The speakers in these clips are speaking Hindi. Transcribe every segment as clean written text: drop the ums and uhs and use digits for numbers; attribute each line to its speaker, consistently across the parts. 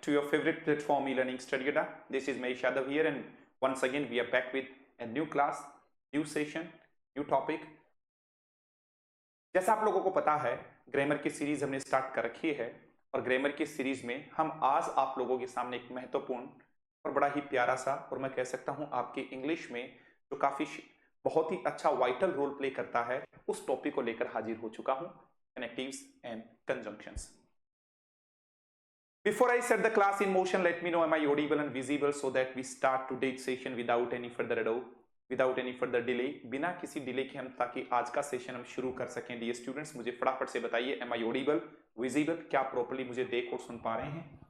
Speaker 1: to your favorite platform e-learning StudyAdda. This is Mahesh Yadav here, and once again we are back with a new class, new session, new topic. जैसा आप लोगों को पता है, ग्रामर की सीरीज हमने स्टार्ट कर रखी है और ग्रामर की सीरीज में हम आज आप लोगों के सामने एक महत्वपूर्ण और बड़ा ही प्यारा सा, और मैं कह सकता हूं आपकी इंग्लिश में जो काफी बहुत ही अच्छा वाइटल रोल प्ले करता है, उस टॉपिक को लेकर हाजिर हो चुका हूं, connectives and conjunctions. Before I set the class in motion, let me know am I audible and visible so that we start today's session without any further ado, without any further delay. बिना किसी डिले के हम ताकि आज का सेशन हम शुरू कर सकें. डियर स्टूडेंट्स, मुझे फटाफट से बताइए, am I audible, visible, क्या प्रॉपर्ली मुझे देख और सुन पा रहे हैं?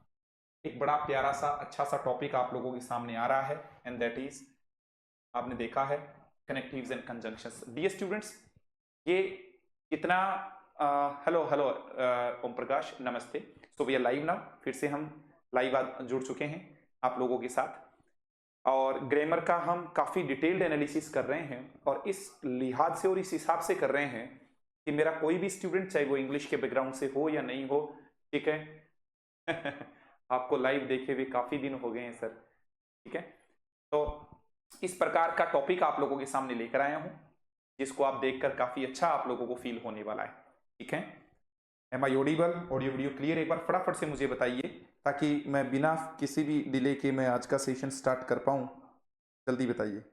Speaker 1: एक बड़ा प्यारा सा अच्छा सा टॉपिक आप लोगों के सामने आ रहा है, एंड दैट इज आपने देखा है connectives and conjunctions. Dear students, ये इतना हेलो ओम प्रकाश, नमस्ते. So we are live now. फिर से हम लाइव जुड़ चुके हैं आप लोगों के साथ, और ग्रामर का हम काफी डिटेल्ड एनालिसिस कर रहे हैं, और इस लिहाज से और इस हिसाब से कर रहे हैं कि मेरा कोई भी स्टूडेंट, चाहे वो इंग्लिश के बैकग्राउंड से हो या नहीं हो, ठीक है आपको लाइव देखे हुए काफी दिन हो गए हैं सर, ठीक है. तो इस प्रकार का टॉपिक आप लोगों के सामने लेकर आया हूं, जिसको आप देखकर काफी अच्छा आप लोगों को फील होने वाला है, ठीक है. Am I audible, audio video clear? एक बार फटाफट से मुझे बताइए ताकि मैं बिना किसी भी डिले के मैं आज का सेशन स्टार्ट कर पाऊं. जल्दी बताइए.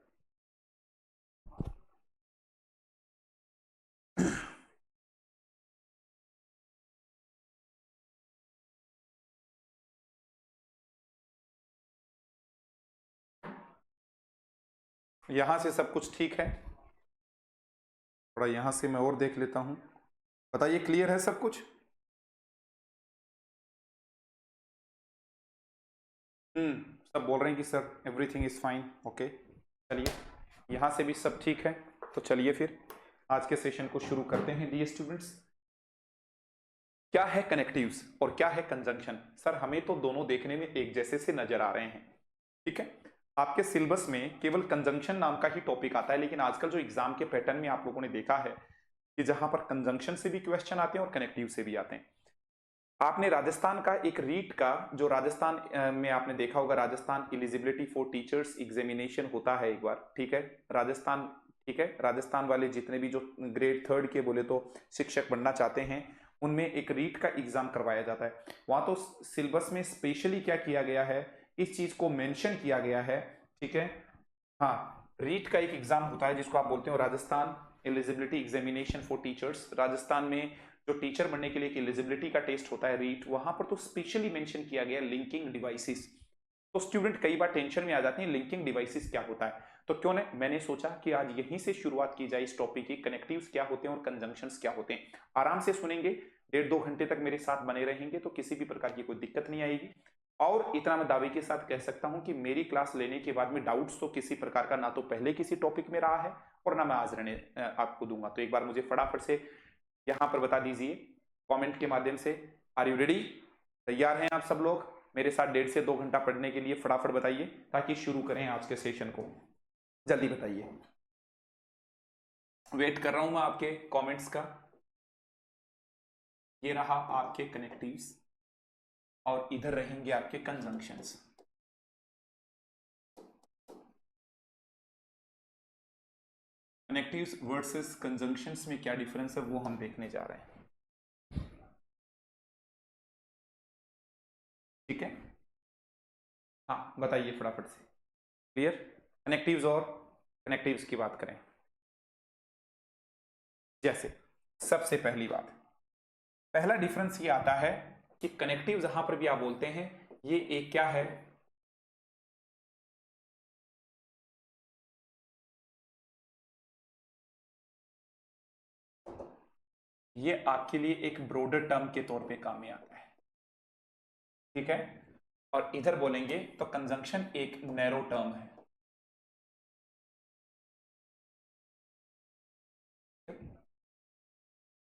Speaker 1: यहां से सब कुछ ठीक है? थोड़ा यहां से मैं और देख लेता हूं. बताइए, क्लियर है सब कुछ? सब बोल रहे हैं कि sir everything is fine. Okay, चलिए यहां से भी सब ठीक है. तो चलिए फिर आज के सेशन को शुरू करते हैं. डियर स्टूडेंट्स, क्या है कनेक्टिव्स और क्या है कंजंक्शन? सर हमें तो दोनों देखने में एक जैसे से नजर आ रहे हैं, ठीक है. आपके सिलेबस में केवल कंजंक्शन नाम का ही टॉपिक आता है, लेकिन आजकल जो एग्जाम के पैटर्न में आप लोगों ने देखा है कि जहां पर कंजंक्शन से भी क्वेश्चन आते हैं और कनेक्टिव से भी आते हैं. आपने राजस्थान का एक रीट का, जो राजस्थान में आपने देखा होगा, Rajasthan eligibility for teachers examination होता है एक बार, ठीक है. राजस्थान, ठीक है, राजस्थान वाले जितने भी जो ग्रेड 3 के बोले तो शिक्षक बनना चाहते हैं, उनमें एक रीट का एग्जाम करवाया जाता है. वहां तो सिलेबस में स्पेशली क्या किया गया है, इस चीज को मेंशन किया गया है, ठीक है. हाँ, रीट का एक एग्जाम होता है जिसको आप बोलते हो Rajasthan eligibility examination for teachers. Rajasthan में जो टीचर बनने के लिए एक एलिजिबिलिटी का टेस्ट होता है रीट, वहां पर तो स्पेशली मेंशन किया गया लिंकिंग डिवाइसेस. तो स्टूडेंट कई बार टेंशन में आ जाते हैं, लिंकिंग डिवाइसेस क्या होता है. तो क्यों न मैंने सोचा कि आज यहीं से शुरुआत की जाए इस टॉपिक की. कनेक्टिव्स क्या होते हैं और कंजंक्शंस क्या होते हैं, आराम से सुनेंगे. 1.5-2 घंटे तक मेरे साथ बने रहेंगे तो किसी भी प्रकार की कोई दिक्कत नहीं आएगी. और इतना मैं दावे के साथ कह सकता हूं कि मेरी क्लास लेने के बाद में डाउट्स तो किसी प्रकार का ना तो पहले किसी टॉपिक में रहा है और ना मैं आज रहने आपको दूंगा. तो एक बार मुझे फटाफट से यहां पर बता दीजिए कमेंट के माध्यम से, आर यू रेडी? तैयार हैं आप सब लोग मेरे साथ 1.5 से 2 घंटा पढ़ने के लिए? फटाफट बताइए ताकि शुरू करें आज के सेशन को. जल्दी बताइए, वेट कर रहा हूं मैं आपके कमेंट्स का. ये रहा आपके कनेक्टिव्स और इधर रहेंगे आपके कंजंक्शंस. कनेक्टिव्स वर्सेस कंजंक्शंस में क्या डिफरेंस है वो हम देखने जा रहे हैं, ठीक है. हाँ बताइए फटाफट से. क्लियर? कनेक्टिव्स और कनेक्टिव्स की बात करें, जैसे सबसे पहली बात, पहला डिफरेंस ये आता है कि कनेक्टिव जहां पर भी आप बोलते हैं, ये एक क्या है, ये आपके लिए एक ब्रॉडर टर्म के तौर पे काम में आता है, ठीक है. और इधर बोलेंगे तो कंजंक्शन एक नैरो टर्म है.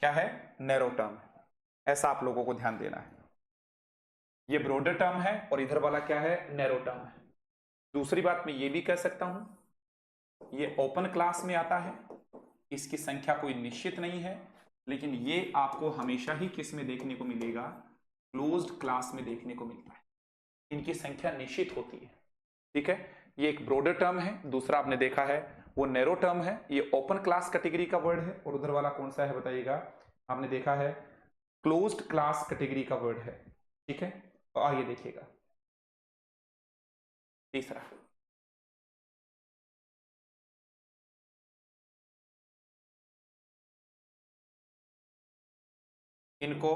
Speaker 1: क्या है? Narrow term. ऐसा आप लोगों को ध्यान देना है. ये ब्रॉडर टर्म है और इधर वाला क्या है? नैरो टर्म है. दूसरी बात मैं ये भी कह सकता हूं, ये ओपन क्लास में आता है, इसकी संख्या कोई निश्चित नहीं है, लेकिन ये आपको हमेशा ही किस में देखने को मिलेगा? क्लोज्ड क्लास में देखने को मिलता है. इनकी संख्या निश्चित होती है। ठीक है, ये एक ब्रॉडर टर्म है, दूसरा आपने देखा है वो नैरो टर्म है, ये ओपन क्लास कैटेगरी का वर्ड है, और उधर वाला कौन सा है बताइएगा, आपने देखा है क्लोज्ड क्लास कैटेगरी का वर्ड है। ठीक है, तो आइए देखिएगा तीसरा, इनको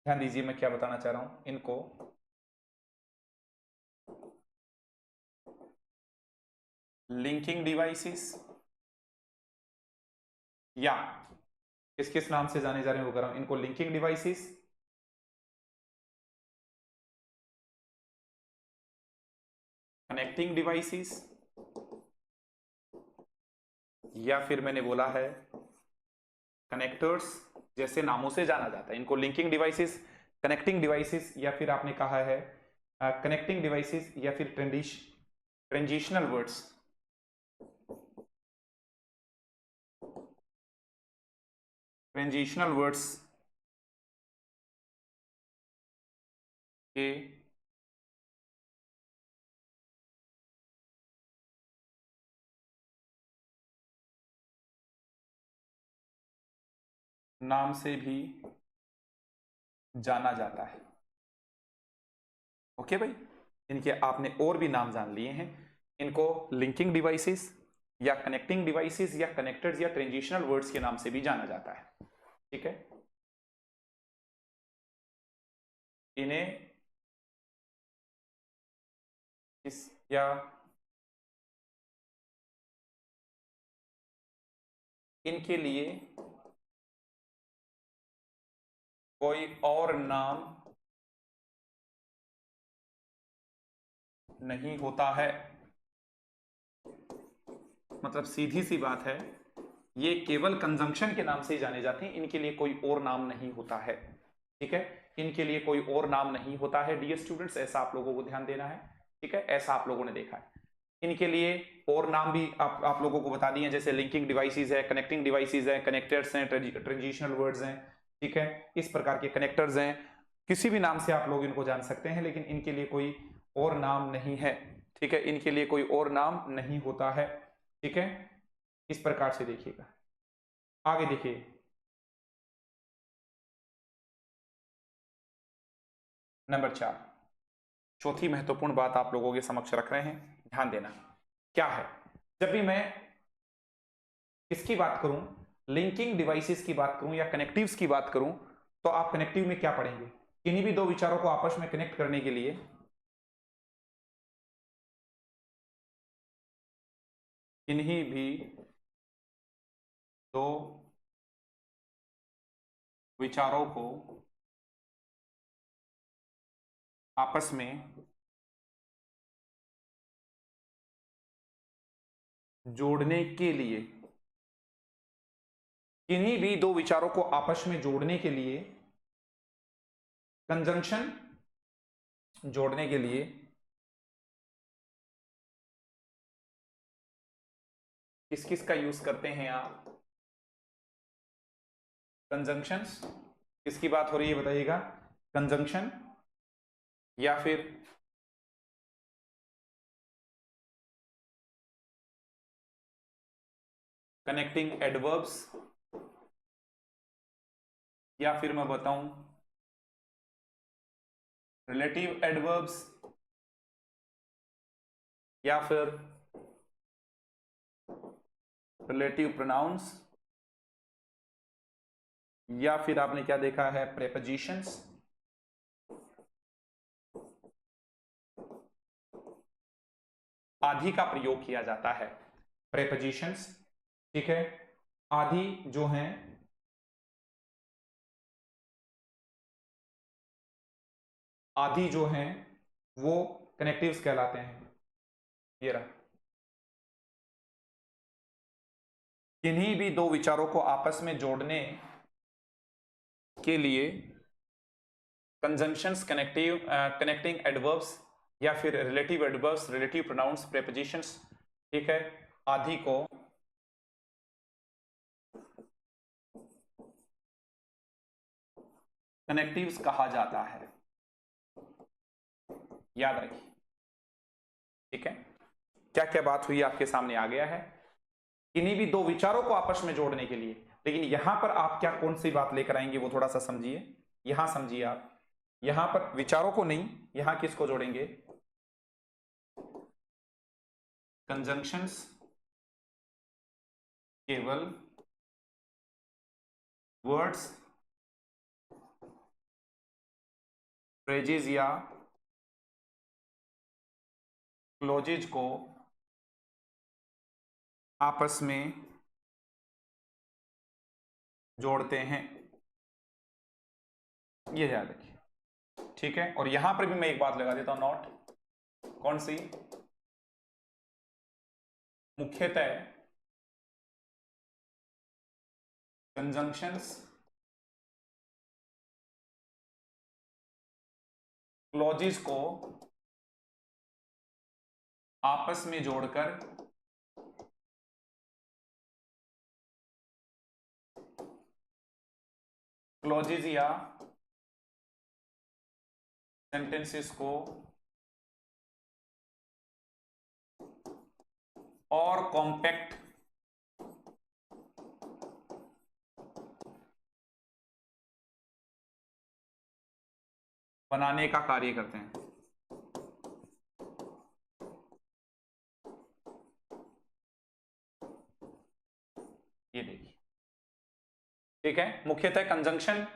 Speaker 1: ध्यान दीजिए मैं क्या बताना चाह रहा हूं, इनको लिंकिंग डिवाइसेस या किस किस नाम से जाने जा रहे हैं वो कर रहा हूं, इनको लिंकिंग डिवाइसेस, कनेक्टिंग डिवाइसेस, या फिर मैंने बोला है कनेक्टर्स जैसे नामों से जाना जाता है। इनको लिंकिंग डिवाइसेस, कनेक्टिंग डिवाइसेस, या फिर आपने कहा है कनेक्टिंग डिवाइसेस, या फिर ट्रांजिशनल वर्ड्स, ट्रांजिशनल वर्ड्स के नाम से भी जाना जाता है। ओके भाई, इनके आपने और भी नाम जान लिए हैं, इनको लिंकिंग डिवाइसेस या कनेक्टिंग डिवाइसेस या कनेक्टर्स या ट्रांजिशनल वर्ड्स के नाम से भी जाना जाता है। ठीक है, इन्हें इस या इनके लिए कोई और नाम नहीं होता है, मतलब सीधी सी बात है, ये केवल कंजंक्शन के नाम से ही जाने जाते हैं, इनके लिए कोई और नाम नहीं होता है। ठीक है, इनके लिए कोई और नाम नहीं होता है डियर स्टूडेंट्स, ऐसा आप लोगों को ध्यान देना है। ठीक है, ऐसा आप लोगों ने देखा है, इनके लिए और नाम भी आप लोगों को बता दिए, जैसे लिंकिंग डिवाइसेस है, कनेक्टिंग डिवाइसेस है, कनेक्टर्स हैं, ट्रांजिशनल वर्ड्स हैं। ठीक है, इस प्रकार के कनेक्टर्स हैं, किसी भी नाम से आप लोग इनको जान सकते हैं, लेकिन इनके लिए कोई और नाम नहीं है। ठीक है, इनके लिए कोई और नाम नहीं होता है। ठीक है, इस प्रकार से देखिएगा, आगे देखिए नंबर 4, चौथी महत्वपूर्ण बात आप लोगों के समक्ष रख रहे हैं, ध्यान देना क्या है। जब भी मैं किसकी बात करूं, लिंकिंग डिवाइसेस की बात करूं या कनेक्टिव्स की बात करूं, तो आप कनेक्टिव में क्या पढ़ेंगे, किन्हीं भी दो विचारों को आपस में कनेक्ट करने के लिए किन्हीं भी दो विचारों को आपस में जोड़ने के लिए, किन्हीं भी दो विचारों को आपस में जोड़ने के लिए, कंजंक्शन जोड़ने के लिए किस किस का यूज करते हैं आप, कंजंक्शंस, किसकी बात हो रही है बताइएगा, कंजंक्शन या फिर कनेक्टिंग एडवर्ब्स, या फिर मैं बताऊं रिलेटिव एडवर्ब्स, या फिर रिलेटिव प्रोनाउंस, या फिर आपने क्या देखा है प्रेपोजिशंस, आदि का प्रयोग किया जाता है, प्रेपोजिशंस। ठीक है, आदि जो हैं आदि जो हैं वो कनेक्टिव्स कहलाते हैं। ये रहा, किन्हीं भी दो विचारों को आपस में जोड़ने के लिए कंजंक्शंस, कनेक्टिंग एडवर्ब्स, या फिर relative adverbs, relative pronouns, prepositions. ठीक है, आदि को कनेक्टिव्स कहा जाता है। याद रखिए, ठीक है। क्या क्या बात हुई आपके सामने आ गया है, इन्हीं भी दो विचारों को आपस में जोड़ने के लिए। लेकिन यहां पर आप क्या कौन सी बात लेकर आएंगे वो थोड़ा सा समझिए। यहां समझिए आप, यहां पर विचारों को नहीं, यहां किसको जोड़ेंगे, कंजंक्शंस, केवल वर्ड्स, फ्रेजेस या क्लोजेज को आपस में जोड़ते हैं, ये याद रखिए, ठीक है। और यहां पर भी मैं एक बात लगा देता हूं, नॉट, कौन सी, मुख्यतः कंजंक्शंस, क्लॉजेस को आपस में जोड़कर क्लॉजेस या सेंटेंसेस को और कॉम्पैक्ट बनाने का कार्य करते हैं। ये देखिए, ठीक है। मुख्यतः कंजंक्शन,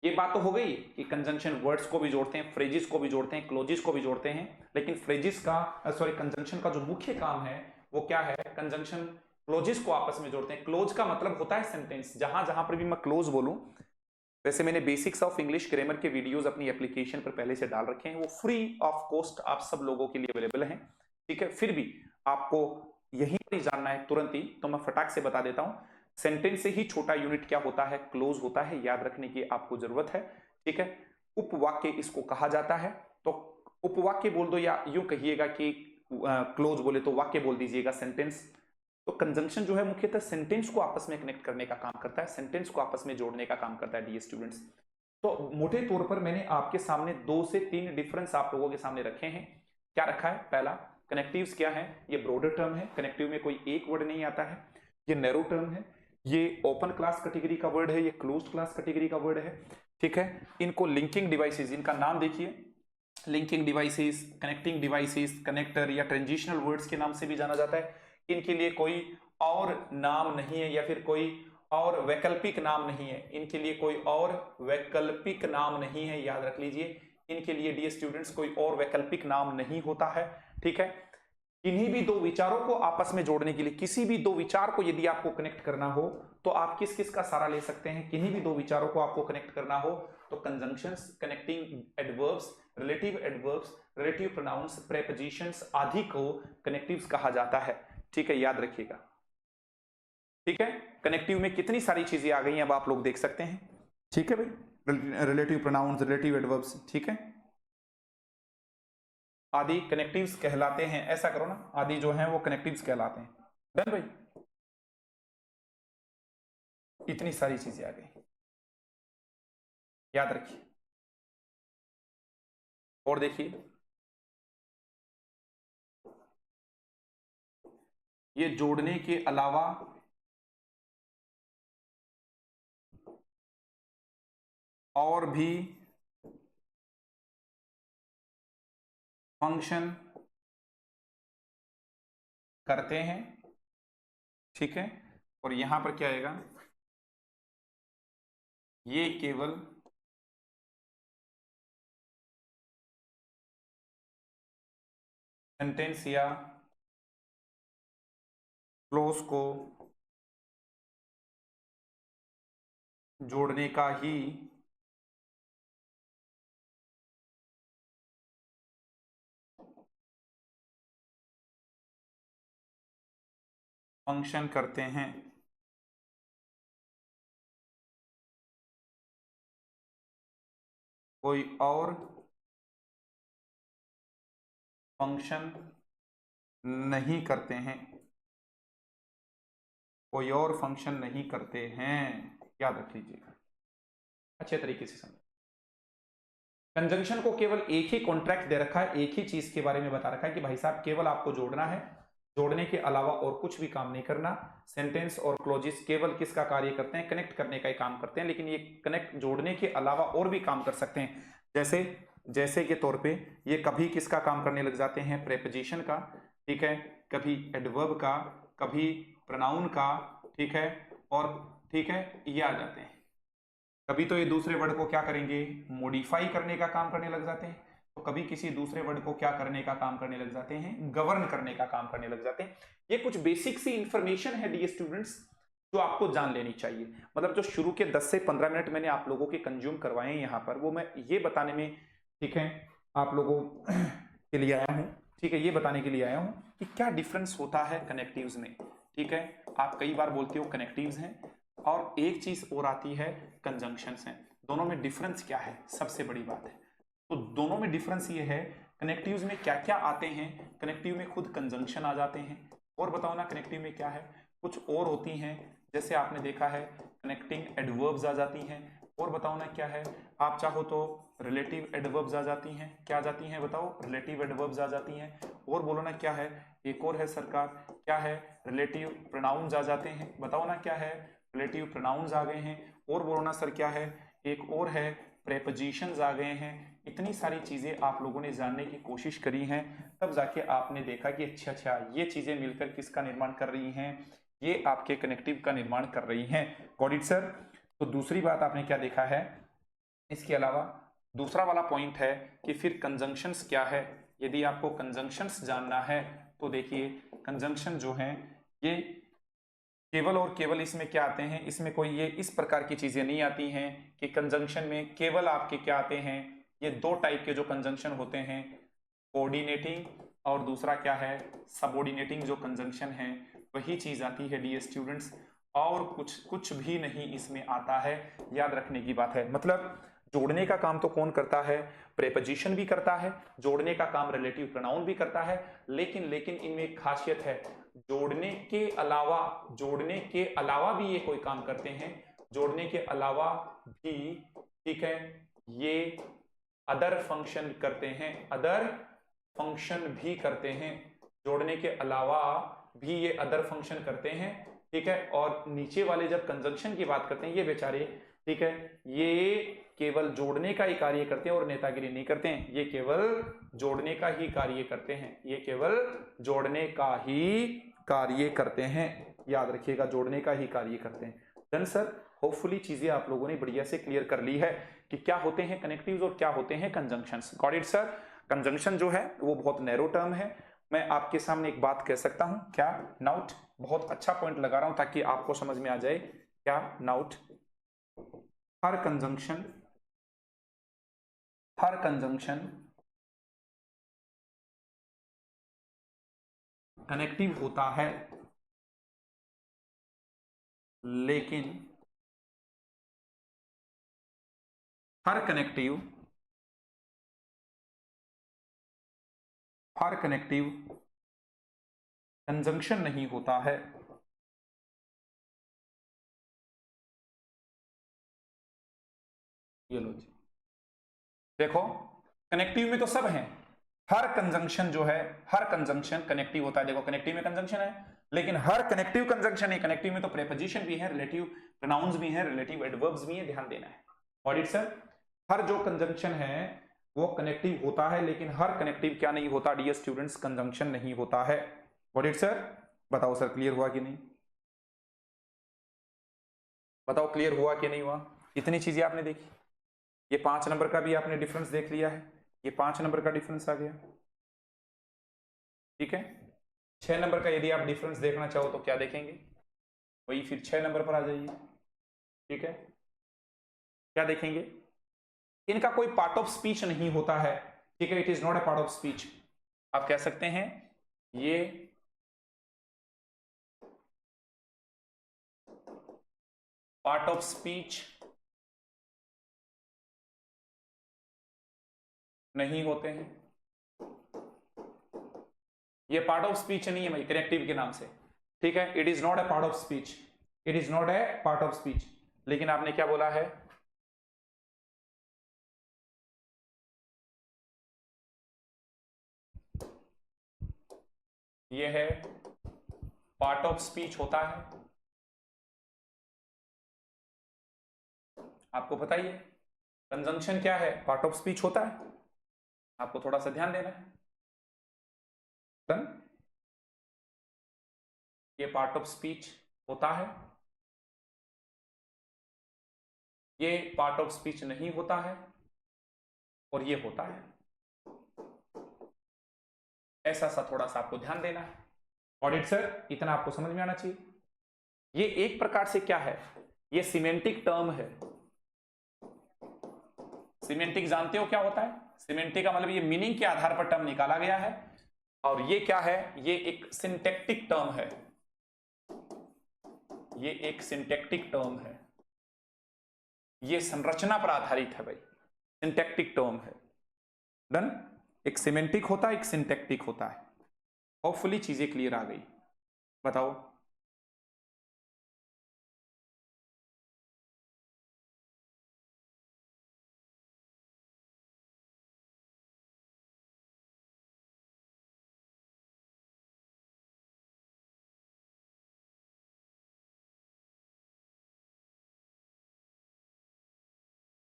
Speaker 1: ये बात तो हो गई कि कंजंक्शन वर्ड्स को भी जोड़ते हैं, फ्रेजेस को भी जोड़ते हैं, क्लोजेस को भी जोड़ते हैं। लेकिन फ्रेजेस का, सॉरी, कंजंक्शन का जो मुख्य काम है वो क्या है, कंजंक्शन क्लोजेस को आपस में जोड़ते हैं। क्लोज का मतलब होता है सेंटेंस। जहां जहां पर भी मैं क्लोज बोलूं, वैसे मैंने बेसिक्स ऑफ इंग्लिश ग्रामर के वीडियोस अपनी एप्लीकेशन पर पहले से डाल रखे हैं, वो फ्री ऑफ कॉस्ट आप सब लोगों के लिए अवेलेबल हैं, ठीक है। फिर भी आपको यही पर ही जानना है तुरंत ही, तो मैं फटाक से बता देता हूं। सेंटेंस से ही छोटा यूनिट क्या होता है, क्लोज होता है, याद रखने की आपको जरूरत है, ठीक है। उपवाक्य इसको कहा जाता है। तो उपवाक्य बोल दो, या यूं कहिएगा कि क्लोज बोले तो वाक्य बोल दीजिएगा, सेंटेंस। तो कंजंक्शन जो है मुख्यतः सेंटेंस को आपस में कनेक्ट करने का काम करता है, सेंटेंस को आपस में जोड़ने का काम करता है डियर स्टूडेंट्स। तो मोटे तौर पर मैंने आपके सामने 2 से 3 डिफरेंस आप लोगों के सामने रखे हैं। क्या रखा है, पहला, कनेक्टिव्स क्या है, ये ब्रॉडर टर्म है, कनेक्टिव में कोई एक वर्ड नहीं आता है। ये नैरो टर्म है, ये ओपन क्लास कैटेगरी का वर्ड है, ये क्लोज्ड क्लास कैटेगरी का वर्ड है, ठीक है। इनको लिंकिंग डिवाइसेस, इनका नाम देखिए, linking devices, connecting devices, connector या ट्रांजिशनल वर्ड्स के नाम से भी जाना जाता है। इनके लिए कोई और नाम नहीं है, या फिर कोई और वैकल्पिक नाम नहीं है, इनके लिए कोई और वैकल्पिक नाम नहीं है, याद रख लीजिए। इनके लिए डियर स्टूडेंट्स कोई और वैकल्पिक नाम नहीं होता है, ठीक है। इन्हीं भी दो विचारों को आपस में जोड़ने के लिए, किसी भी दो विचार को यदि आपको कनेक्ट करना हो तो आप किस किस का सहारा ले सकते हैं, किन्हीं भी दो विचारों को आपको कनेक्ट करना हो तो conjunctions, connecting adverbs, relative adverbs, relative pronouns, prepositions आदि को कनेक्टिव्स कहा जाता है, ठीक है, याद रखिएगा, ठीक है। कनेक्टिव में कितनी सारी चीजें आ गई हैं अब आप लोग देख सकते हैं, ठीक है भाई। रिलेटिव प्रोनाउंस, रिलेटिव एडवर्ब्स, ठीक है, आदि कनेक्टिव्स कहलाते हैं। ऐसा करो ना, आदि जो है वो कनेक्टिव्स कहलाते हैं। डन भाई, इतनी सारी चीजें आ गई, याद रखिए। और देखिए, ये जोड़ने के अलावा और भी फंक्शन करते हैं, ठीक है। और यहां पर क्या आएगा, ये केवल सेंटेंस या क्लोज को जोड़ने का ही फंक्शन करते हैं, कोई और फंक्शन नहीं करते हैं, कोई और फंक्शन नहीं करते हैं, याद रख लीजिएगा, अच्छे तरीके से समझ। कंजंक्शन को केवल एक ही कॉन्ट्रैक्ट दे रखा है, एक ही चीज के बारे में बता रखा है कि भाई साहब केवल आपको जोड़ना है, जोड़ने के अलावा और कुछ भी काम नहीं करना। सेंटेंस और क्लोजेस केवल किसका कार्य करते हैं, कनेक्ट करने का ही काम करते हैं, लेकिन ये कनेक्ट जोड़ने के अलावा और भी काम कर सकते हैं। जैसे जैसे के तौर पे ये कभी किसका काम करने लग जाते हैं, प्रेपोजिशन का, ठीक है, कभी एडवर्ब का, कभी प्रोनाउन का, ठीक है, और ठीक है ये आ जाते हैं। कभी तो ये दूसरे वर्ड को क्या करेंगे, मॉडिफाई करने का काम करने लग जाते हैं, तो कभी किसी दूसरे वर्ड को क्या करने का काम करने लग जाते हैं, गवर्न करने का काम करने लग जाते हैं। ये कुछ बेसिक सी इंफॉर्मेशन है डियर स्टूडेंट्स जो आपको जान लेनी चाहिए। मतलब जो शुरू के 10 से 15 मिनट मैंने आप लोगों के कंज्यूम करवाए हैं यहाँ पर, वो मैं ये बताने में, ठीक है, आप लोगों के लिए आया हूँ, ठीक है, ये बताने के लिए आया हूँ कि क्या डिफरेंस होता है कनेक्टिव्स में, ठीक है। आप कई बार बोलते हो कनेक्टिव्स हैं, और एक चीज और आती है कंजंक्शंस हैं, दोनों में डिफरेंस क्या है, सबसे बड़ी बात है। तो दोनों में डिफरेंस ये है, कनेक्टिव्स में क्या क्या आते हैं, कनेक्टिव में खुद कंजंक्शन आ जाते हैं, और बताओ ना कनेक्टिव में क्या है, कुछ और होती हैं, जैसे आपने देखा है कनेक्टिंग एडवर्ब्स आ जाती हैं, और बताओ ना क्या है, आप चाहो तो रिलेटिव एडवर्ब्स आ जाती हैं, क्या आ जाती हैं बताओ, रिलेटिव एडवर्ब्स आ जाती हैं, और बोलो ना क्या है, एक और है सरकार, क्या है, रिलेटिव प्रोनाउंस आ जाते हैं, बताओ ना क्या है, रिलेटिव प्रोनाउंस आ गए हैं, और बोलो ना सर क्या है, एक और है प्रेपोजिशंस आ गए हैं। इतनी सारी चीजें आप लोगों ने जानने की कोशिश करी हैं, तब जाके आपने देखा कि अच्छा अच्छा ये चीजें मिलकर किसका निर्माण कर रही हैं, ये आपके कनेक्टिव का निर्माण कर रही हैं। Got it sir. तो दूसरी बात आपने क्या देखा है, इसके अलावा दूसरा वाला पॉइंट है कि फिर कंजंक्शंस क्या है। यदि आपको कंजंक्शंस जानना है तो देखिए कंजंक्शन जो है ये केवल और केवल इसमें क्या आते हैं, इसमें कोई ये इस प्रकार की चीजें नहीं आती हैं कि कंजंक्शन में केवल आपके क्या आते हैं, ये दो टाइप के जो कंजंक्शन होते हैं, कोऑर्डिनेटिंग और दूसरा क्या है सबऑर्डिनेटिंग जो कंजंक्शन है, वही चीज आती है डियर स्टूडेंट्स, और कुछ भी नहीं इसमें आता है। याद रखने की बात है, मतलब जोड़ने का काम तो कौन करता है, प्रेपोजिशन भी करता है, जोड़ने का काम रिलेटिव प्रोनाउन भी करता है, लेकिन इनमें एक खासियत है, जोड़ने के अलावा भी ये कोई काम करते हैं, जोड़ने के अलावा भी, ठीक है, ये अदर फंक्शन करते हैं, अदर फंक्शन भी करते हैं, जोड़ने के अलावा भी ये अदर फंक्शन करते हैं, ठीक है। और नीचे वाले जब कंजंक्शन की बात करते हैं ये बेचारे, ठीक है, ये केवल जोड़ने का ही कार्य करते हैं और नेतागिरी नहीं करते हैं, ये केवल जोड़ने का ही कार्य करते हैं, ये केवल जोड़ने का ही कार्य करते हैं, याद रखिएगा जोड़ने का ही कार्य करते हैं। डन सर, होपफुली चीजें आप लोगों ने बढ़िया से क्लियर कर ली है कि क्या होते हैं कनेक्टिव्स और क्या होते हैं conjunctions. Got it sir. Conjunction जो है वो बहुत नैरो टर्म है, मैं आपके सामने एक बात कह सकता हूं, क्या नाउट, बहुत अच्छा पॉइंट लगा रहा हूं ताकि आपको समझ में आ जाए, क्या नाउट, हर कंजंक्शन कनेक्टिव होता है, लेकिन हर कनेक्टिव कंजंक्शन नहीं होता है। ये लो जी, देखो कनेक्टिव में तो सब हैं, हर कंजंक्शन जो है, हर कंजंक्शन कनेक्टिव होता है। देखो कनेक्टिव में कंजंक्शन है, लेकिन हर कनेक्टिव कंजंक्शन है, कनेक्टिव में तो प्रेपोजिशन भी है, रिलेटिव प्रोनाउंस भी है, रिलेटिव एडवर्ब्स भी है, ध्यान देना है। ऑडिट सर, हर जो कंजंक्शन है वो कनेक्टिव होता है, लेकिन हर कनेक्टिव क्या नहीं होता डियर स्टूडेंट्स, कंजंक्शन नहीं होता है। ऑडिट सर, बताओ सर क्लियर हुआ कि नहीं, बताओ क्लियर हुआ कि नहीं हुआ। इतनी चीजें आपने देखी, ये 5 नंबर का भी आपने डिफरेंस देख लिया है, ये 5 नंबर का डिफरेंस आ गया, ठीक है। 6 नंबर का यदि आप डिफरेंस देखना चाहो तो क्या देखेंगे, वही फिर 6 नंबर पर आ जाइए, ठीक है। क्या देखेंगे, इनका कोई पार्ट ऑफ स्पीच नहीं होता है, ठीक है, it is not a part of speech. आप कह सकते हैं ये पार्ट ऑफ स्पीच नहीं होते हैं, ये पार्ट ऑफ स्पीच नहीं है भाई कनेक्टिव के नाम से, ठीक है, it is not a part of speech, it is not a part of speech. लेकिन आपने क्या बोला है, ये है पार्ट ऑफ स्पीच होता है, आपको पता ही है। कंजंक्शन क्या है, पार्ट ऑफ स्पीच होता है, आपको थोड़ा सा ध्यान देना है। डन, ये पार्ट ऑफ स्पीच होता है, ये पार्ट ऑफ स्पीच नहीं होता है, और ये होता है। ऐसा सा थोड़ा सा आपको ध्यान देना है। ऑडिट सर, इतना आपको समझ में आना चाहिए। ये एक प्रकार से क्या है, ये सिमेंटिक टर्म है। सिमेंटिक जानते हो क्या होता है? सिमेंटिक का मतलब ये मीनिंग के आधार पर टर्म निकाला गया है, और ये क्या है, ये एक सिंटैक्टिक टर्म है। ये एक सिंटैक्टिक टर्म है, ये संरचना पर आधारित है भाई, सिंटैक्टिक टर्म है। डन, एक सिमेंटिक होता है, एक सिंटैक्टिक होता है। होपफुली चीजें क्लियर आ गई। बताओ,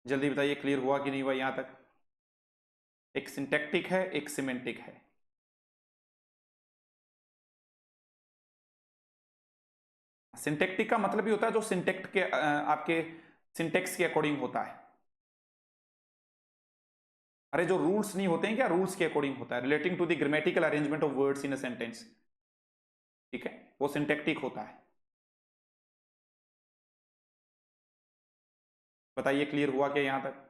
Speaker 1: जल्दी बताइए, क्लियर हुआ कि नहीं हुआ यहां तक? एक सिंटैक्टिक है, एक सिमेंटिक है। सिंटैक्टिक का मतलब ही होता है जो सिंटैक्ट के आपके सिंटेक्स के अकॉर्डिंग होता है। अरे जो रूल्स नहीं होते हैं क्या, रूल्स के अकॉर्डिंग होता है, relating to the grammatical arrangement of words in a sentence, ठीक है, वो सिंटैक्टिक होता है। बताइए क्लियर हुआ क्या यहां तक?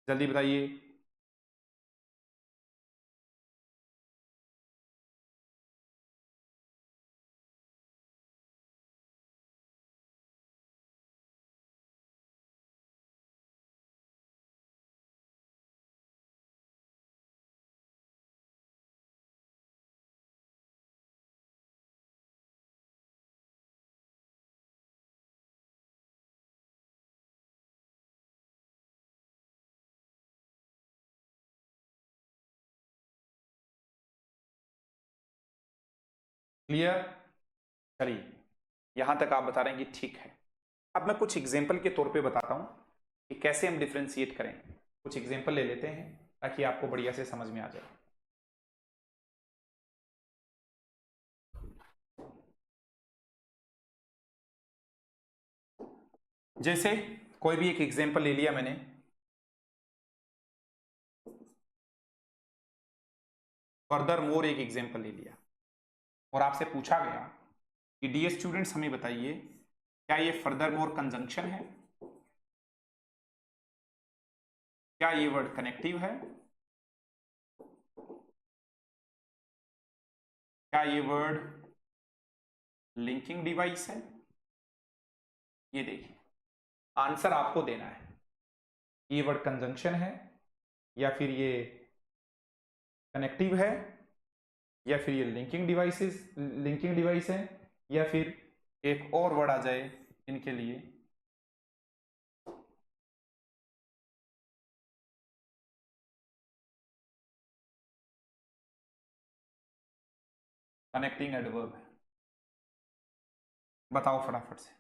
Speaker 1: जल्दी बताइए। क्लियर, चलिए यहां तक आप बता रहे हैं कि ठीक है। अब मैं कुछ एग्जांपल के तौर पे बताता हूं कि कैसे हम डिफरेंशिएट करें। कुछ एग्जांपल ले लेते हैं ताकि आपको बढ़िया से समझ में आ जाए। जैसे कोई भी एक एग्जांपल ले लिया मैंने, फर्दर मोर एक एग्जांपल ले लिया, और आपसे पूछा गया कि डियर स्टूडेंट्स हमें बताइए क्या ये फर्दर मोर कंजंक्शन है, क्या ये वर्ड कनेक्टिव है, क्या ये वर्ड लिंकिंग डिवाइस है। ये देखिए, आंसर आपको देना है, ये वर्ड कंजंक्शन है, या फिर ये कनेक्टिव है, या फिर ये लिंकिंग डिवाइस है, या फिर एक और वर्ड आ जाए इनके लिए, कनेक्टिंग एडवर्ब है। बताओ फटाफट से।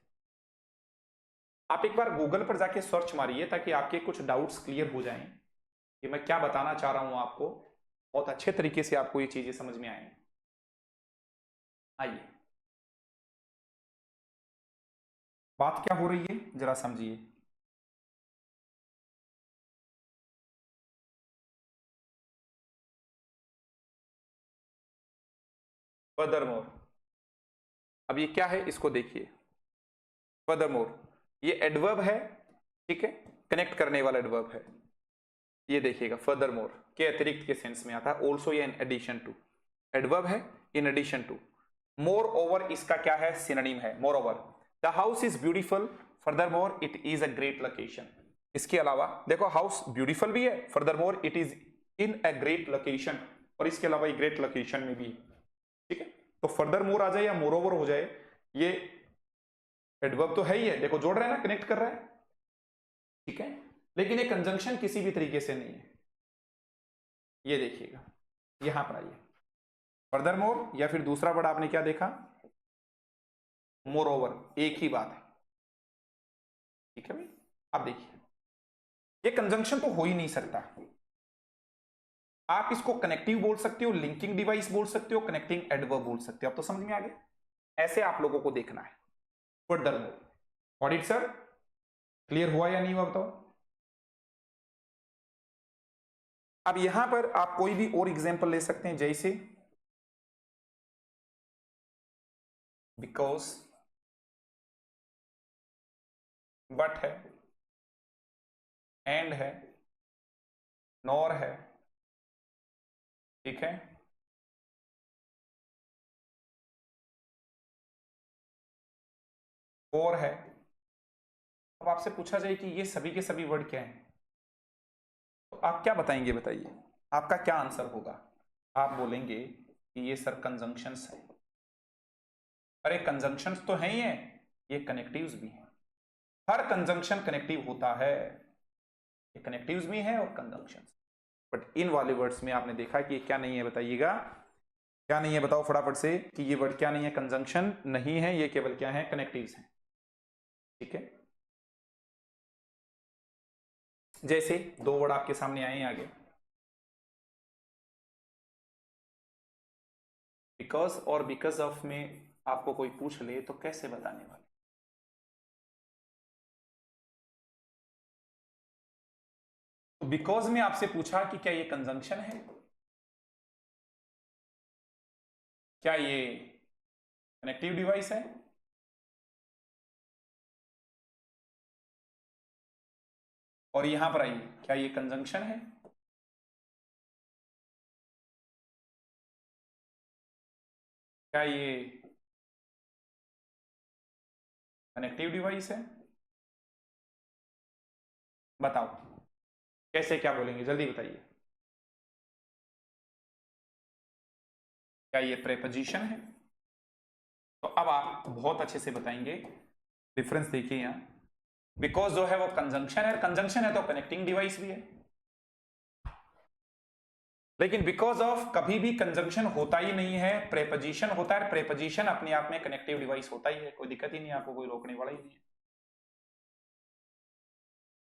Speaker 1: आप एक बार गूगल पर जाके सर्च मारिए ताकि आपके कुछ डाउट्स क्लियर हो जाएं कि मैं क्या बताना चाह रहा हूं आपको, बहुत अच्छे तरीके से आपको ये चीजें समझ में आए। आइए, बात क्या हो रही है जरा समझिए। फर्दरमोर, अब ये क्या है इसको देखिए। फर्दरमोर ये एडवर्ब है, ठीक है, कनेक्ट करने वाला एडवर्ब है। ये देखिएगा, फर्दरमोर के अतिरिक्त के सेंस में आता है, ऑल्सो या इन एडिशन टू, एडवर्ब है in addition to. Moreover इसका क्या है, सिनोनिम है, moreover. The house is beautiful, furthermore it is a great location. इसके अलावा देखो हाउस ब्यूटीफुल भी है, furthermore it is in a great location, और इसके अलावा एक ग्रेट लोकेशन में भी है। ठीक है, तो फर्दर मोर आ जाए या मोर ओवर हो जाए, ये एडवर्ब तो है ही है, देखो जोड़ रहा है ना, कनेक्ट कर रहा है। ठीक है, लेकिन ये कंजंक्शन किसी भी तरीके से नहीं है। ये देखिएगा, यहां पर आइए, फर्दर मोर या फिर दूसरा वर्ड आपने क्या देखा, मोर ओवर, एक ही बात है। ठीक है भाई, अब देखिए ये कंजंक्शन तो हो ही नहीं सकता। आप इसको कनेक्टिव बोल सकते हो, लिंकिंग डिवाइस बोल सकते हो, कनेक्टिंग एडवर्ब बोल सकते हो। अब तो समझ में आ गया, ऐसे आप लोगों को देखना है। Further more, audit sir clear हुआ या नहीं हुआ बताओ। अब यहां पर आप कोई भी और एग्जांपल ले सकते हैं, जैसे बिकॉज, बट है, एंड है, नॉर है। ठीक है, और है। अब आपसे पूछा जाए कि ये सभी के सभी वर्ड क्या हैं, तो आप क्या बताएंगे, बताइए आपका क्या आंसर होगा। आप बोलेंगे कि ये सर कंजंक्शंस है। अरे कंजंक्शंस तो है ही है, ये कनेक्टिव्स भी हैं। हर कंजंक्शन कनेक्टिव होता है, ये कनेक्टिव्स भी हैं और कंजंक्शंस। बट इन वाले वर्ड्स में आपने देखा कि ये क्या नहीं है, बताइएगा क्या नहीं है, बताओ फटाफट से कि ये वर्ड क्या नहीं है, कंजंक्शन नहीं है, ये केवल क्या है, कनेक्टिव्स हैं। ठीक है, जैसे दो वर्ड आपके सामने आए हैं आगे, बिकॉज और बिकॉज ऑफ में आपको कोई पूछ ले तो कैसे बताने वाले। तो बिकॉज में आपसे पूछा कि क्या ये कंजंक्शन है, क्या ये कनेक्टिव डिवाइस है, और यहां पर आइए क्या ये कंजंक्शन है, क्या ये कनेक्टिव डिवाइस है, बताओ कैसे क्या बोलेंगे, जल्दी बताइए। क्या ये प्रेपोजिशन है, तो अब आप बहुत अच्छे से बताएंगे। डिफरेंस देखिए यहां, बिकॉज जो है वो कंजंक्शन है, कंजंक्शन है तो कनेक्टिंग डिवाइस भी है। लेकिन बिकॉज ऑफ कभी भी कंजंक्शन होता ही नहीं है, प्रेपोजिशन होता है। प्रेपोजिशन अपने आप में कनेक्टिव डिवाइस होता ही है, कोई दिक्कत ही नहीं है, आपको कोई रोकने वाला ही नहीं है।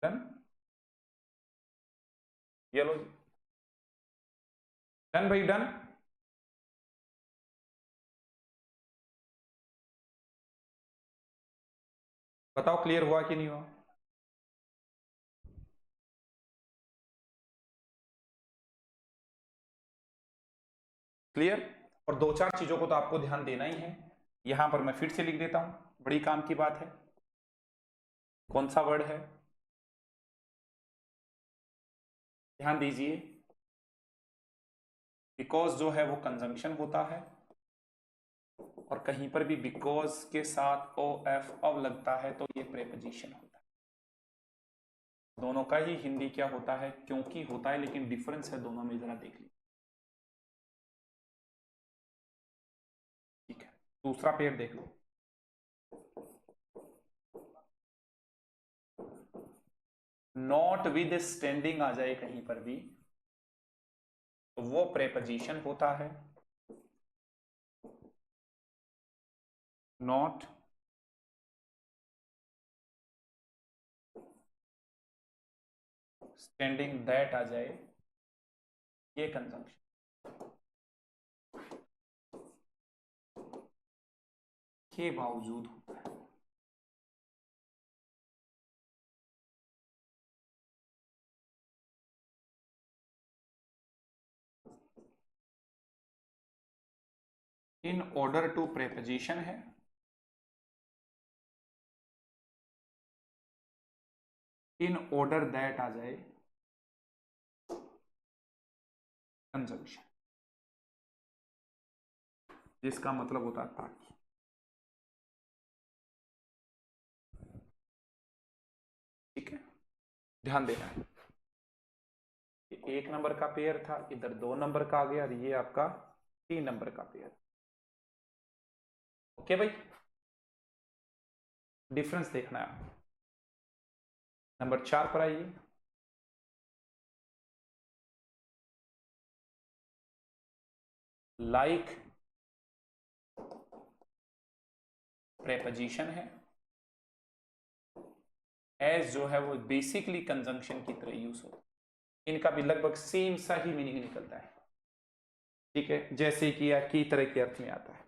Speaker 1: डन, ये लो, डन भाई डन। बताओ क्लियर हुआ कि नहीं हुआ। क्लियर, और दो चार चीजों को तो आपको ध्यान देना ही है। यहां पर मैं फिर से लिख देता हूं, बड़ी काम की बात है। कौन सा वर्ड है, ध्यान दीजिए। बिकॉज जो है वो कंजंक्शन होता है, और कहीं पर भी बिकॉज के साथ ओ एफ अब लगता है तो ये प्रेपोजिशन होता है। दोनों का ही हिंदी क्या होता है, क्योंकि होता है, लेकिन डिफरेंस है दोनों में, जरा देख लीजिए। ठीक है, दूसरा पेयर देख लो, नॉट विद स्टैंडिंग आ जाए कहीं पर भी तो वो प्रेपोजिशन होता है। नॉट स्टैंडिंग दैट आ जाए, ये कंजंक्शन के बावजूद होता है। इन ऑर्डर टू प्रेपोजिशन है, इन ऑर्डर दैट आ जाए कंजंक्शन, जिसका मतलब होता है ताकि। ठीक है, ध्यान देना है। ये 1 नंबर का पेयर था, इधर 2 नंबर का आ गया, और ये आपका 3 नंबर का पेयर। ओके भाई, डिफरेंस देखना है आपको। नंबर 4 पर आइए। लाइक प्रेपोजिशन है, एज जो है वो बेसिकली कंजंक्शन की तरह यूज होता है। इनका भी लगभग सेम सा ही मीनिंग निकलता है, ठीक है, जैसे कि या की तरह के अर्थ में आता है।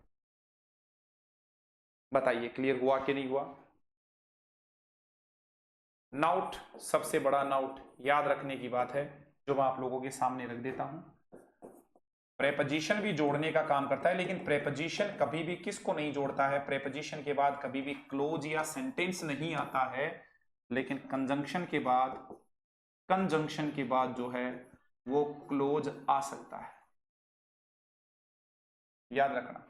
Speaker 1: बताइए क्लियर हुआ कि नहीं हुआ? नाउट, सबसे बड़ा नाउट याद रखने की बात है, जो मैं आप लोगों के सामने रख देता हूं। प्रेपोजिशन भी जोड़ने का काम करता है, लेकिन प्रेपोजिशन कभी भी किसको नहीं जोड़ता है? प्रेपोजिशन के बाद कभी भी क्लोज या सेंटेंस नहीं आता है, लेकिन कंजंक्शन के बाद जो है वो क्लोज आ सकता है। याद रखना,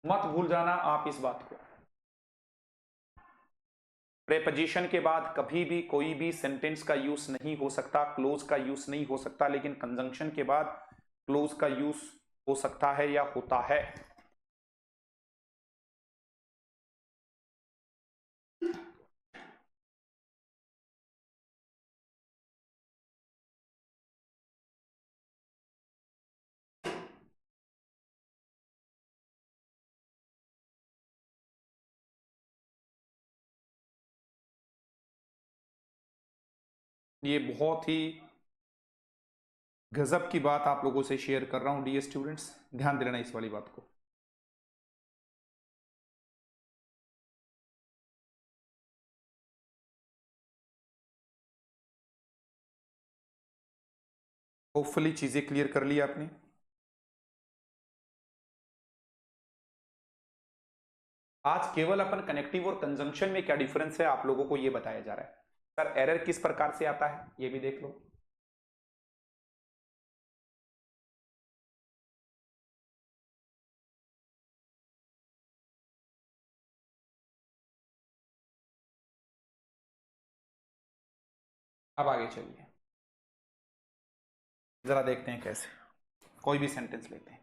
Speaker 1: मत भूल जाना आप इस बात को। प्रेपोजिशन के बाद कभी भी कोई भी सेंटेंस का यूज नहीं हो सकता, क्लोज का यूज नहीं हो सकता, लेकिन कंजंक्शन के बाद क्लोज का यूज हो सकता है या होता है। ये बहुत ही गजब की बात आप लोगों से शेयर कर रहा हूं डियर स्टूडेंट्स, ध्यान देना इस वाली बात को। होपफुली चीजें क्लियर कर ली आपने। आज केवल अपन कनेक्टिव और कंजंक्शन में क्या डिफरेंस है आप लोगों को ये बताया जा रहा है। सर एरर किस प्रकार से आता है ये भी देख लो। अब आगे चलिए, जरा देखते हैं कैसे। कोई भी सेंटेंस लेते हैं।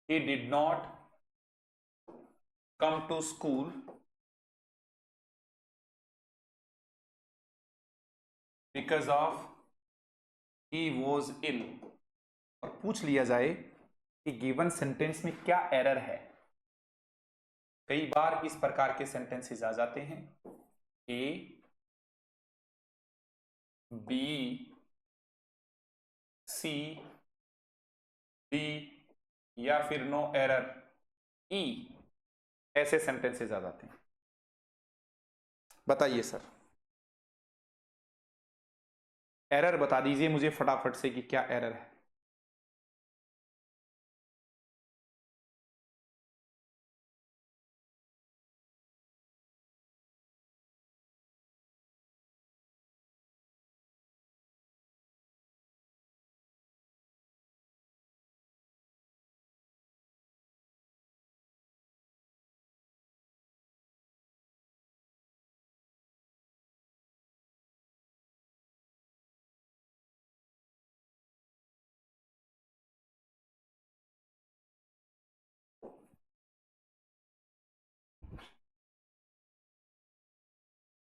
Speaker 1: He did not come to school because of he was ill। और पूछ लिया जाए कि गिवन सेंटेंस में क्या एरर है। कई बार इस प्रकार के सेंटेंसेस आ जाते हैं, ए बी सी डी या फिर नो एरर ई, ऐसे सेंटेंसेस आ जाते हैं। बताइए सर, एरर बता दीजिए मुझे फटाफट से कि क्या एरर है।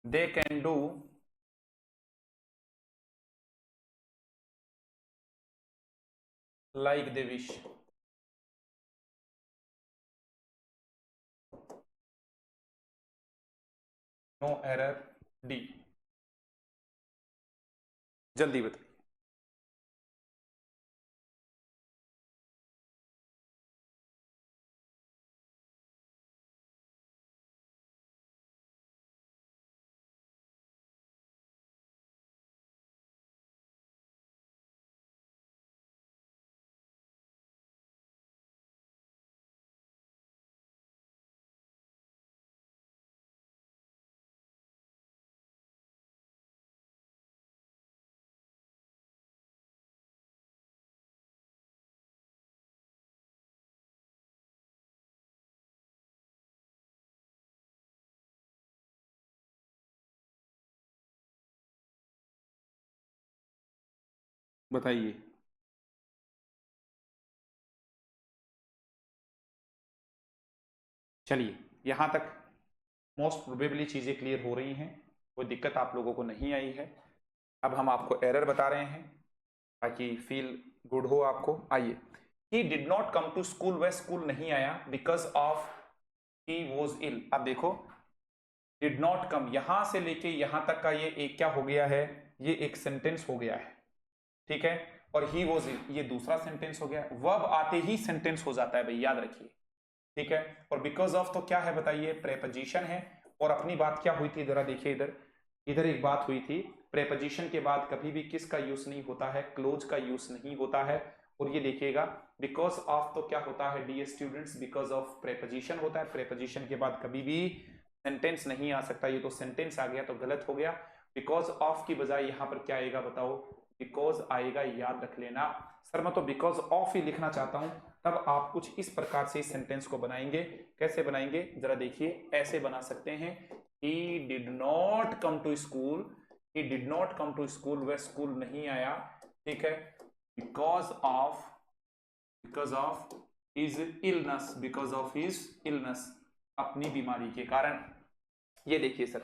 Speaker 1: They can do like they wish. No error डी। जल्दी बताइए। बताइए। चलिए, यहां तक मोस्ट प्रोबेबली चीजें क्लियर हो रही हैं, कोई दिक्कत आप लोगों को नहीं आई है। अब हम आपको एरर बता रहे हैं ताकि फील गुड हो आपको। आइए, he did not come to school, वह स्कूल नहीं आया because of he was ill. अब देखो, डिड नॉट कम यहां से लेके यहां तक का ये एक क्या हो गया है, ये एक सेंटेंस हो गया है, ठीक है। और ही वॉज इल ये दूसरा सेंटेंस हो गया। वर्ब आते ही सेंटेंस हो जाता है भाई, याद रखिए, ठीक है। और बिकॉज ऑफ तो क्या है बताइए, प्रेपोजिशन है। और अपनी बात क्या हुई थी, जरा देखिए इधर, इधर एक बात हुई थी, प्रेपोजिशन के बाद कभी भी किसका यूज नहीं होता है, क्लोज का यूज नहीं होता है। और ये देखिएगा, बिकॉज ऑफ तो क्या होता है dear students, because of preposition होता है। प्रेपोजिशन के बाद कभी भी सेंटेंस नहीं आ सकता, ये तो सेंटेंस आ गया तो गलत हो गया। बिकॉज ऑफ की बजाय यहां पर क्या आएगा बताओ, बिकॉज आएगा, याद रख लेना। सर मैं तो बिकॉज ऑफ ही लिखना चाहता हूं, तब आप कुछ इस प्रकार से इस सेंटेंस को बनाएंगे। कैसे बनाएंगे जरा देखिए, ऐसे बना सकते हैं, he did not come to school, he did not come to school, वह स्कूल नहीं आया, ठीक है, because of his illness, because of his illness, अपनी बीमारी के कारण। ये देखिए sir,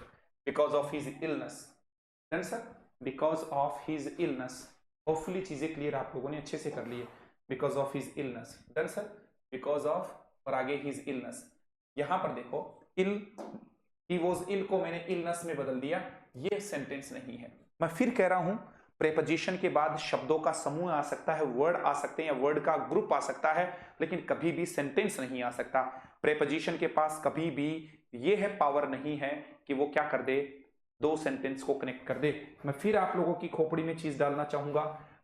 Speaker 1: because of his illness, then sir because of his illness. Hopefully चीजें क्लियर आप लोगों ने अच्छे से कर ली है। Because of his illness, then sir because of, और आगे हिज इलनेस। यहां पर देखो, इल, ही वॉज इल को मैंने इलनेस में बदल दिया, ये सेंटेंस नहीं है। मैं फिर कह रहा हूं, प्रेपोजिशन के बाद शब्दों का समूह आ सकता है, वर्ड आ सकते हैं या वर्ड का ग्रुप आ सकता है, लेकिन कभी भी सेंटेंस नहीं आ सकता। प्रेपोजिशन के पास कभी भी ये है पावर नहीं है कि वो क्या कर दे, दो सेंटेंस को कनेक्ट कर दे। मैं फिर आप लोगों की खोपड़ी में चीज डालना चाहूंगा,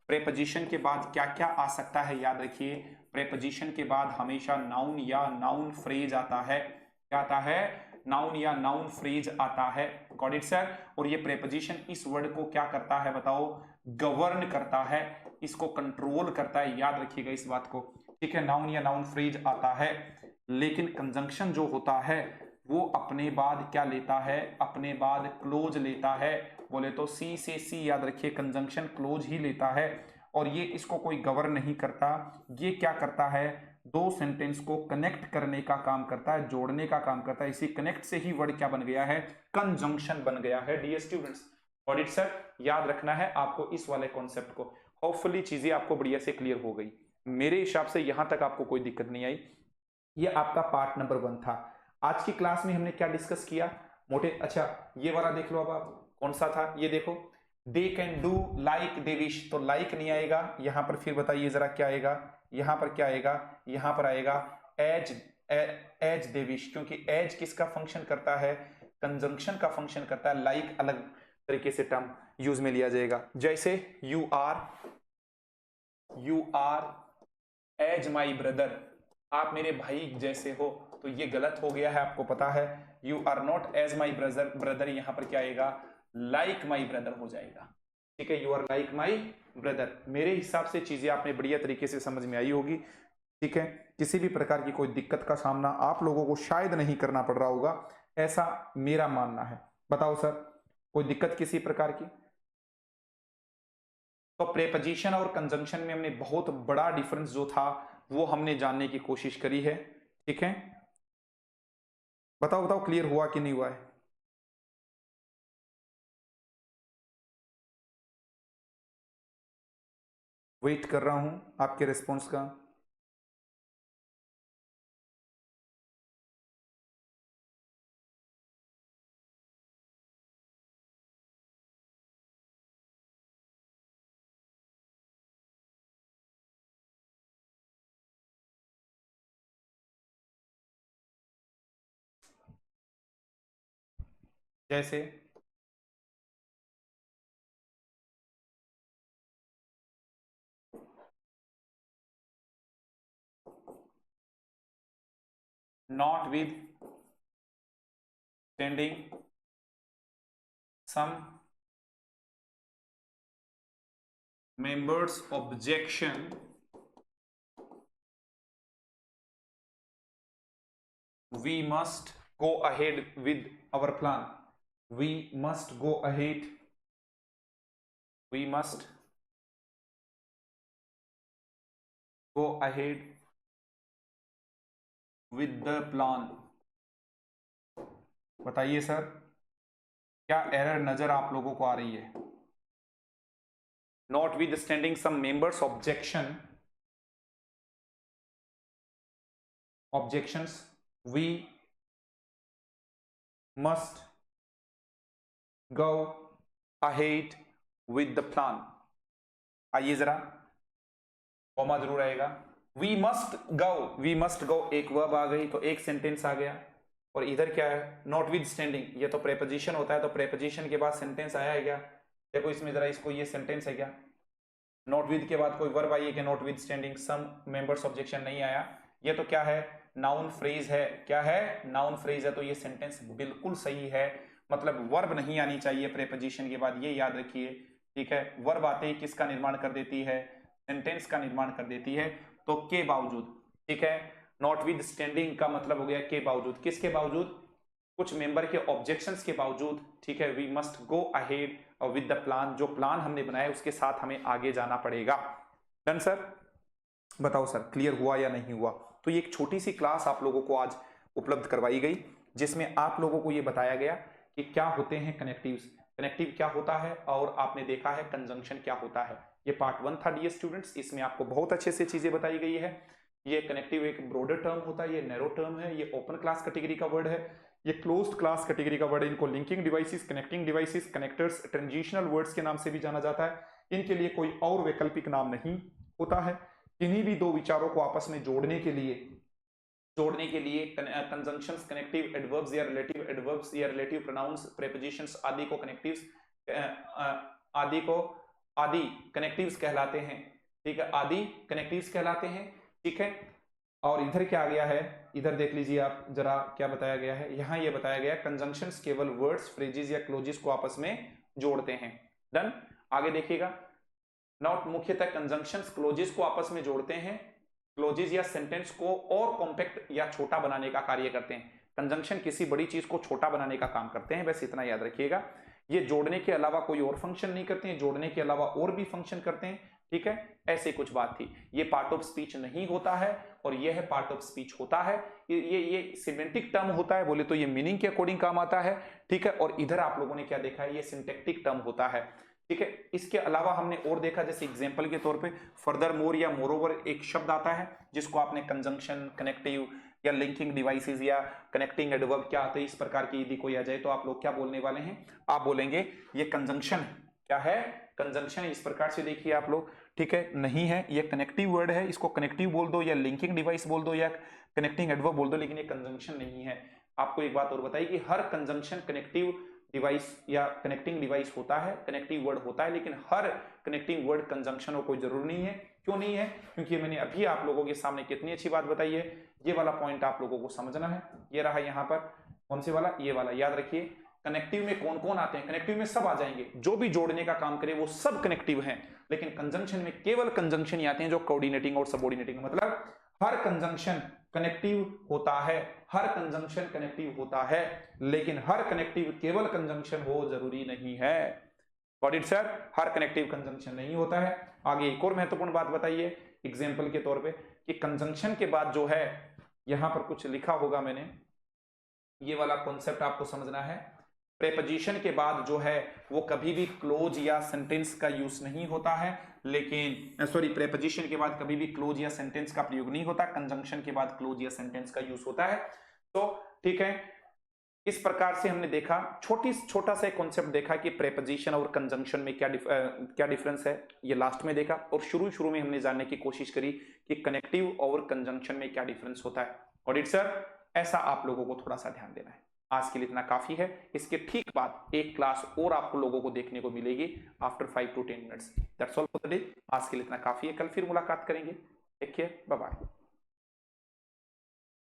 Speaker 1: प्रेपोजिशन के बाद क्या क्या आ सकता है, याद रखिए। प्रेपोजिशन के बाद हमेशा नाउन या नाउन फ्रेज आता है। क्या आता है, नाउन या नाउन फ्रेज आता है। Got it sir. और ये प्रेपोजिशन इस वर्ड को क्या करता है बताओ, गवर्न करता है, इसको कंट्रोल करता है, याद रखिएगा इस बात को, ठीक है। नाउन या नाउन फ्रेज आता है, लेकिन कंजंक्शन जो होता है वो अपने बाद क्या लेता है, अपने बाद क्लोज लेता है। बोले तो सी से सी, याद रखिए कंजंक्शन क्लोज ही लेता है। और ये इसको कोई गवर्न नहीं करता, ये क्या करता है, दो सेंटेंस को कनेक्ट करने का काम करता है, जोड़ने का काम करता है। इसी कनेक्ट से ही वर्ड क्या बन गया है, कंजंक्शन बन गया है डियर स्टूडेंट्स। ऑडिट सर, याद रखना है आपको इस वाले कॉन्सेप्ट को। होपफुली चीजें आपको बढ़िया से क्लियर हो गई। मेरे हिसाब से यहां तक आपको कोई दिक्कत नहीं आई। ये आपका पार्ट नंबर 1 था। आज की क्लास में हमने क्या डिस्कस किया मोटे, अच्छा ये वाला देख लो, अब आप कौन सा था ये देखो, दे can do like they wish, तो लाइक नहीं आएगा यहां पर, फिर बताइए जरा क्या आएगा, यहां पर क्या आएगा, यहां पर आएगा एज, एज दे विश, क्योंकि एज किसका फंक्शन करता है, कंजंक्शन का फंक्शन करता है। लाइक अलग तरीके से टर्म यूज में लिया जाएगा, जैसे you are as my brother, आप मेरे भाई जैसे हो, तो ये गलत हो गया है आपको पता है। You are not as my brother, यहां पर क्या आएगा, लाइक माई ब्रदर हो जाएगा, ठीक है। You are like my brother. मेरे हिसाब से चीजें आपने बढ़िया तरीके से समझ में आई होगी, ठीक है। किसी भी प्रकार की कोई दिक्कत का सामना आप लोगों को शायद नहीं करना पड़ रहा होगा, ऐसा मेरा मानना है। बताओ सर, कोई दिक्कत किसी प्रकार की? तो प्रेपोजिशन और कंजंक्शन में हमने बहुत बड़ा डिफरेंस जो था वो हमने जानने की कोशिश करी है, ठीक है। बताओ बताओ क्लियर हुआ कि नहीं हुआ है? वेट कर रहा हूं आपके रिस्पॉन्स का। जैसे not with standing some members objection, we must go ahead with our plan, we must go ahead, we must go ahead with the plan. बताइए सर, क्या एरर नजर आप लोगों को आ रही है? Notwithstanding some members objections, we must go ahead with the plan। आइए जरा, कॉमा जरूर आएगा। वी मस्ट गो एक वर्ब आ गई तो एक सेंटेंस आ गया। और इधर क्या है? नॉट विद स्टैंडिंग, ये तो प्रेपोजिशन होता है, तो प्रेपोजिशन के बाद सेंटेंस आया है क्या? देखो इसमें जरा, इसको ये सेंटेंस है क्या? नॉट विद के बाद कोई वर्ब आई है कि notwithstanding some members objection नहीं आया। ये तो क्या है? नाउन फ्रेज है। क्या है? नाउन फ्रेज है। तो ये सेंटेंस बिल्कुल सही है, मतलब वर्ब नहीं आनी चाहिए प्रेपोजिशन के बाद, ये याद रखिए। ठीक है, वर्ब आते ही किसका निर्माण कर देती है? सेंटेंस का निर्माण कर देती है। तो के बावजूद, ठीक है, नॉट विद स्टैंडिंग का मतलब हो गया के बावजूद। किसके बावजूद? कुछ मेंबर के ऑब्जेक्शंस के बावजूद। ठीक है, we must go ahead with the plan, जो प्लान हमने बनाया उसके साथ हमें आगे जाना पड़ेगा। Done sir? बताओ सर, क्लियर हुआ या नहीं हुआ? तो ये एक छोटी सी क्लास आप लोगों को आज उपलब्ध करवाई गई, जिसमें आप लोगों को ये बताया गया कि क्या होते हैं कनेक्टिव्स, कनेक्टिव क्या होता है, और आपने देखा है कंजंक्शन क्या होता है। ये पार्ट 1 था डियर स्टूडेंट्स, इसमें आपको बहुत अच्छे से चीजें बताई गई है। ये कनेक्टिव एक ब्रॉडर टर्म होता है, ये नैरो टर्म है, ये ओपन क्लास कैटेगरी का वर्ड है, ये क्लोज्ड क्लास कैटेगरी का वर्ड है। इनको linking devices, connecting devices, connectors, transitional words के नाम से भी जाना जाता है। इनके लिए कोई और वैकल्पिक नाम नहीं होता है। किन्हीं भी दो विचारों को आपस में जोड़ने के लिए कंजंक्शंस, कनेक्टिव एडवर्ब्स या रिलेटिव एडवर्ब्स या रिलेटिव प्रोनाउंस, प्रीपोजिशंस आदि को कनेक्टिव्स आदि कनेक्टिव्स कहलाते हैं। ठीक है, आदि कनेक्टिव्स कहलाते हैं। ठीक है, और इधर क्या आ गया है? इधर देख लीजिए आप जरा, क्या बताया गया है यहाँ? ये बताया गया कंजंक्शंस केवल वर्ड्स, फ्रेजेस या क्लोजेस को आपस में जोड़ते हैं। डन, आगे देखिएगा। नॉट मुख्यतः कंजंक्शंस क्लोजेस को आपस में जोड़ते हैं, क्लोजेस या सेंटेंस को और कॉम्पैक्ट या छोटा बनाने का कार्य करते हैं। कंजंक्शन किसी बड़ी चीज को छोटा बनाने का काम करते हैं, बस इतना याद रखिएगा। ये जोड़ने के अलावा कोई और फंक्शन नहीं करते हैं, जोड़ने के अलावा और भी फंक्शन करते हैं। ठीक है, ऐसे कुछ बात थी। ये पार्ट ऑफ स्पीच नहीं होता है, और ये है पार्ट ऑफ स्पीच होता है। ये सिमेंटिक टर्म होता है, बोले तो ये मीनिंग के अकॉर्डिंग काम आता है। ठीक है, और इधर आप लोगों ने क्या देखा है? ये सिंटैक्टिक टर्म होता है। ठीक है, इसके अलावा हमने और देखा, जैसे एग्जांपल के तौर पे फर्दर मोर या मोरोवर एक शब्द आता है, जिसको आपने कंजंक्शन, कनेक्टिव या लिंकिंग डिवाइसेस या कनेक्टिंग एडवर्ब क्या आते हैं, इस प्रकार की यदि कोई आ जाए तो आप लोग क्या बोलने वाले हैं? आप बोलेंगे ये कंजंक्शन है। क्या है? कंजंक्शन। इस प्रकार से देखिए आप लोग। ठीक है, नहीं है, ये कनेक्टिव वर्ड है, इसको कनेक्टिव बोल दो या लिंकिंग डिवाइस बोल दो या कनेक्टिंग एडवर्ब बोल दो, लेकिन ये कंजंक्शन नहीं है। आपको एक बात और बताइए कि हर कंजंक्शन कनेक्टिव डिवाइस या कनेक्टिंग डिवाइस होता है, कनेक्टिव वर्ड होता है, लेकिन हर कनेक्टिंग वर्ड कंजंक्शन हो कोई जरूरी नहीं है। क्यों नहीं है? क्योंकि मैंने अभी आप लोगों के सामने कितनी अच्छी बात बताई है। ये वाला पॉइंट आप लोगों को समझना है। ये रहा यहाँ पर, कौन से वाला? ये वाला, याद रखिए। कनेक्टिव में कौन कौन आते हैं? कनेक्टिव में सब आ जाएंगे, जो भी जोड़ने का काम करे वो सब कनेक्टिव हैं। लेकिन कंजंक्शन में केवल कंजंक्शन ही आते हैं जो कोऑर्डिनेटिंग और सबऑर्डिनेटिंग, मतलब हर कंजंक्शन कनेक्टिव होता है, हर कंजंक्शन कनेक्टिव होता है, लेकिन हर कनेक्टिव केवल कंजंक्शन हो जरूरी नहीं है। Got it sir? Her connective conjunction नहीं होता है। आगे एक और महत्वपूर्ण बात बताइए एग्जांपल के तौर पे, कि कंजंक्शन के बाद जो है, यहां पर कुछ लिखा होगा मैंने, ये वाला कॉन्सेप्ट आपको समझना है। प्रेपोजिशन के बाद जो है वो कभी भी क्लोज या सेंटेंस का यूज नहीं होता है, लेकिन सॉरी, प्रेपोजिशन के बाद कभी भी क्लोज या सेंटेंस का प्रयोग नहीं होता, कंजंक्शन के बाद क्लोज या सेंटेंस का यूज होता है। तो ठीक है, इस प्रकार से हमने देखा, छोटा सा कॉन्सेप्ट देखा कि प्रेपोजिशन और कंजंक्शन में क्या डिफरेंस है, ये लास्ट में देखा। और शुरू में हमने जानने की कोशिश करी कि कनेक्टिव और कंजंक्शन में क्या डिफरेंस होता है। ऑडिट सर, ऐसा आप लोगों को थोड़ा सा ध्यान देना है। आज के लिए इतना काफी है। इसके ठीक बाद एक क्लास और आपको लोगों को देखने को मिलेगी after 5 to 10 minutes. That's all for the day. आज के लिए इतना काफी है, कल फिर मुलाकात करेंगे। Take care, bye bye.